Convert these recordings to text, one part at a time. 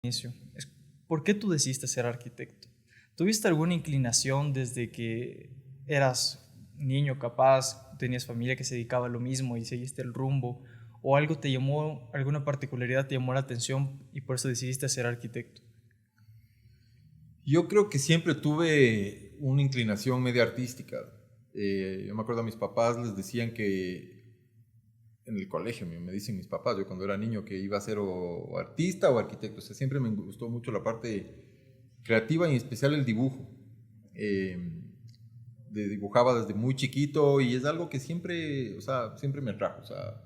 inicio. ¿Por qué tú decidiste ser arquitecto? ¿Tuviste alguna inclinación desde que eras niño capaz, tenías familia que se dedicaba a lo mismo y seguiste el rumbo? ¿O algo te llamó, alguna particularidad te llamó la atención y por eso decidiste ser arquitecto? Yo creo que siempre tuve una inclinación media artística. Yo me acuerdo a mis papás les decían que en el colegio, me dicen mis papás, yo cuando era niño que iba a ser o artista o arquitecto. O sea, siempre me gustó mucho la parte creativa y en especial el dibujo. Dibujaba desde muy chiquito y es algo que siempre, o sea, siempre me atrajo. O sea,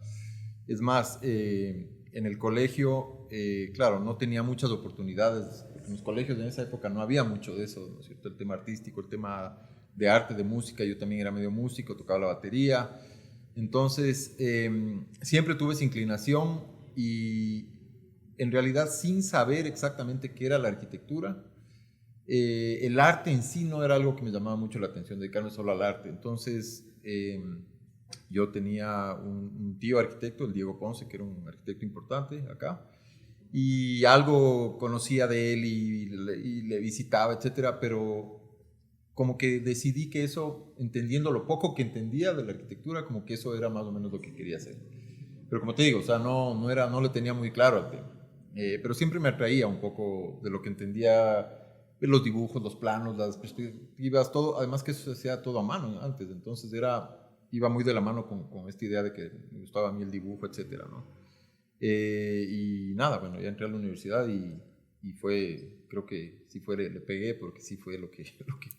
es más, en el colegio, claro, no tenía muchas oportunidades. En los colegios en esa época no había mucho de eso, ¿no es cierto? El tema artístico, el tema de arte, de música. Yo también era medio músico, tocaba la batería. Entonces, siempre tuve esa inclinación y en realidad sin saber exactamente qué era la arquitectura, el arte en sí no era algo que me llamaba mucho la atención, dedicarme solo al arte. Entonces, yo tenía un tío arquitecto, el Diego Ponce, que era un arquitecto importante acá, y algo conocía de él y le visitaba, etcétera, pero como que decidí que eso, entendiendo lo poco que entendía de la arquitectura, como que eso era más o menos lo que quería hacer. Pero como te digo, o sea, no le tenía muy claro al tema. Pero siempre me atraía un poco de lo que entendía, de los dibujos, los planos, las perspectivas, todo. Además que eso se hacía todo a mano antes, entonces iba muy de la mano con esta idea de que me gustaba a mí el dibujo, etcétera, ¿no? Y nada, bueno, ya entré a la universidad y fue, creo que sí fue, le pegué porque sí fue lo que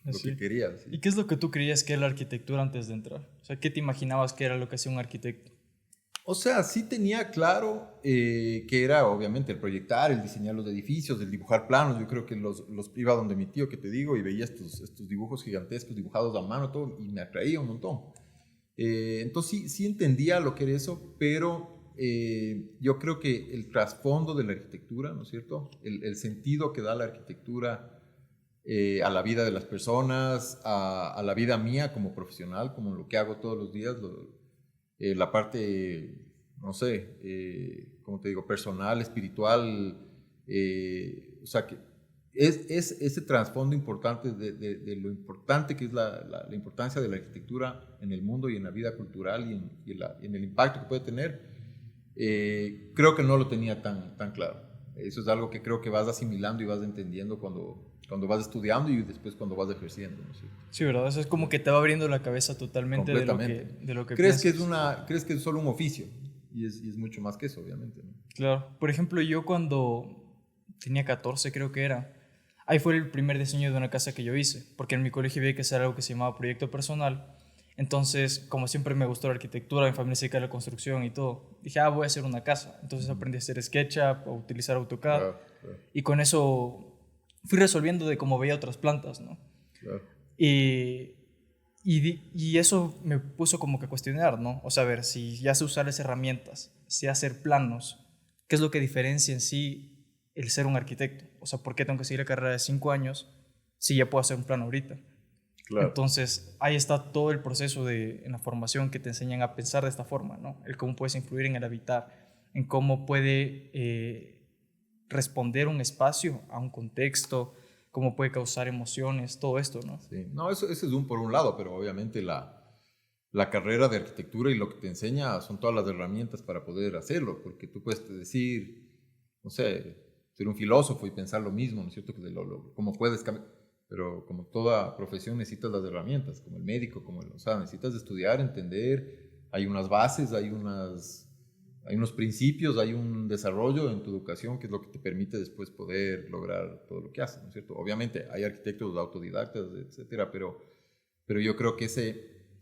Así. quería. Sí. ¿Y qué es lo que tú creías que era la arquitectura antes de entrar? O sea, ¿qué te imaginabas que era lo que hacía un arquitecto? O sea, sí tenía claro que era obviamente el proyectar, el diseñar los edificios, el dibujar planos. Yo creo que los iba donde mi tío, que te digo, y veía estos dibujos gigantescos dibujados a mano, todo, y me atraía un montón. Entonces sí entendía lo que era eso, pero yo creo que el trasfondo de la arquitectura, ¿no es cierto? El sentido que da la arquitectura a la vida de las personas, a la vida mía como profesional, como lo que hago todos los días, la parte, no sé, ¿cómo te digo?, personal, espiritual, o sea, que es ese trasfondo importante de lo importante que es la importancia de la arquitectura en el mundo y en la vida cultural y en el impacto que puede tener, creo que no lo tenía tan claro. Eso es algo que creo que vas asimilando y vas entendiendo cuando vas estudiando y después cuando vas ejerciendo, ¿no es cierto? Sí, ¿verdad? Eso es como que te va abriendo la cabeza totalmente Completamente. de lo que ¿Crees piensas. crees que es solo un oficio? Y es mucho más que eso, obviamente, ¿no? Claro. Por ejemplo, yo cuando tenía 14 creo que era, ahí fue el primer diseño de una casa que yo hice, porque en mi colegio había que hacer algo que se llamaba proyecto personal. Entonces, como siempre me gustó la arquitectura, mi familia se dedica a la construcción y todo, dije, voy a hacer una casa. Entonces aprendí a hacer SketchUp, a utilizar AutoCAD, Claro, claro, y con eso fui resolviendo de cómo veía otras plantas, ¿no? claro. Y, y eso me puso como que a cuestionar, ¿no? O sea, a ver, si ya sé usar las herramientas, sé hacer planos, ¿qué es lo que diferencia en sí el ser un arquitecto? O sea, ¿por qué tengo que seguir la carrera de 5 años si ya puedo hacer un plano ahorita? Claro. Entonces, ahí está todo el proceso en la formación que te enseñan a pensar de esta forma, ¿no? El cómo puedes influir en el habitar, en cómo puede responder un espacio a un contexto, cómo puede causar emociones, todo esto, ¿no? Sí. No, eso es por un lado, pero obviamente la carrera de arquitectura y lo que te enseña son todas las herramientas para poder hacerlo, porque tú puedes decir, no sé, ser un filósofo y pensar lo mismo, ¿no es cierto? Que cómo puedes cambiar, pero como toda profesión necesitas las herramientas, como el médico, o sea, necesitas estudiar, entender, hay unas bases, hay unos principios, hay un desarrollo en tu educación que es lo que te permite después poder lograr todo lo que haces, ¿no es cierto? Obviamente hay arquitectos autodidactas, etcétera, pero yo creo que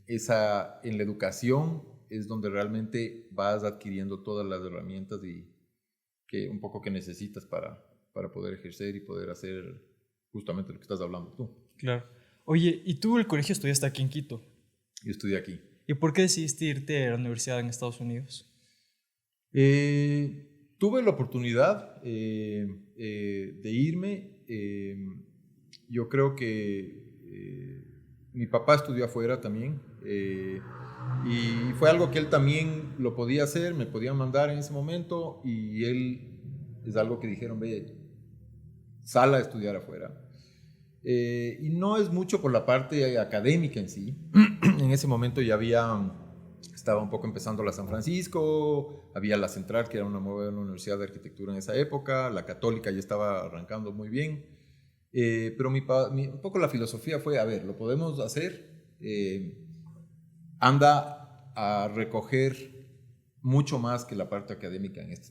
en la educación es donde realmente vas adquiriendo todas las herramientas y que un poco que necesitas para poder ejercer y poder hacer justamente lo que estás hablando tú. Claro. Oye, ¿y tú el colegio estudiaste aquí en Quito? Yo estudié aquí. ¿Y por qué decidiste irte a la universidad en Estados Unidos? Tuve la oportunidad de irme. Yo creo que mi papá estudió afuera también y fue algo que él también lo podía hacer, me podía mandar en ese momento y él es algo que dijeron, ve, sal a estudiar afuera. Y no es mucho por la parte académica en sí. En ese momento ya estaba un poco empezando la San Francisco, había la Central, que era una muy buena universidad de arquitectura en esa época, la Católica ya estaba arrancando muy bien. Pero un poco la filosofía fue, a ver, lo podemos hacer, anda a recoger mucho más que la parte académica en este